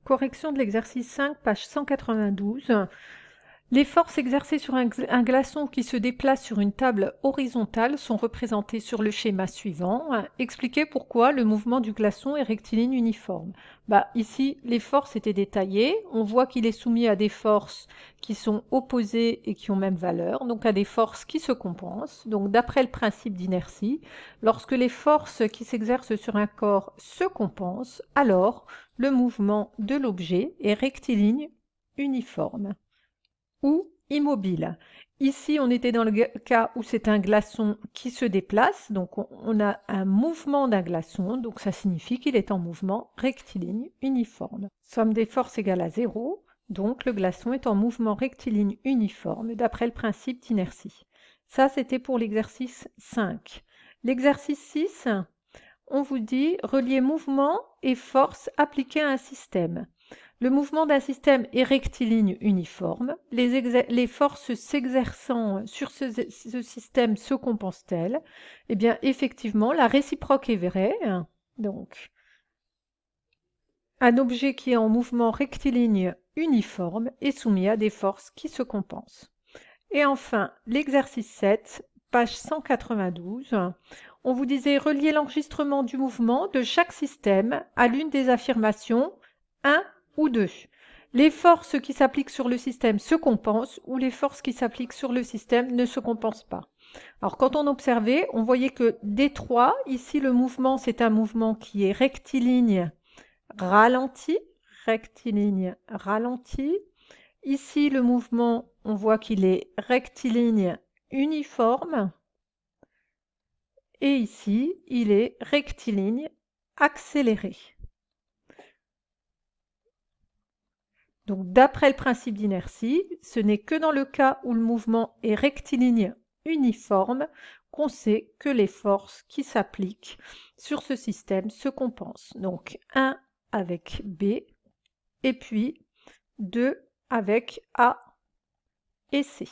Correction de l'exercice 5, page 192. Les forces exercées sur un glaçon qui se déplace sur une table horizontale sont représentées sur le schéma suivant. Expliquez pourquoi le mouvement du glaçon est rectiligne uniforme. Ici, les forces étaient détaillées. On voit qu'il est soumis à des forces qui sont opposées et qui ont même valeur, donc à des forces qui se compensent. Donc d'après le principe d'inertie, lorsque les forces qui s'exercent sur un corps se compensent, alors le mouvement de l'objet est rectiligne uniforme ou immobile. Ici, on était dans le cas où c'est un glaçon qui se déplace, donc on a un mouvement d'un glaçon, donc ça signifie qu'il est en mouvement rectiligne uniforme. Somme des forces égale à 0, donc le glaçon est en mouvement rectiligne uniforme d'après le principe d'inertie. Ça, c'était pour l'exercice 5. L'exercice 6, on vous dit relier mouvement et force appliquée à un système. Le mouvement d'un système est rectiligne uniforme. Les forces s'exerçant sur ce système se compensent-elles? Eh bien, effectivement, la réciproque est vraie. Donc, un objet qui est en mouvement rectiligne uniforme est soumis à des forces qui se compensent. Et enfin, l'exercice 7, page 192, on vous disait relier l'enregistrement du mouvement de chaque système à l'une des affirmations 1 ou 2. Les forces qui s'appliquent sur le système se compensent ou les forces qui s'appliquent sur le système ne se compensent pas. Alors quand on observait, on voyait que D3, ici le mouvement c'est un mouvement qui est rectiligne ralenti, rectiligne ralenti. Ici, le mouvement, on voit qu'il est rectiligne uniforme. Et ici, il est rectiligne accéléré. Donc, d'après le principe d'inertie, ce n'est que dans le cas où le mouvement est rectiligne uniforme qu'on sait que les forces qui s'appliquent sur ce système se compensent. Donc, 1 avec B, et puis 2 avec A et C.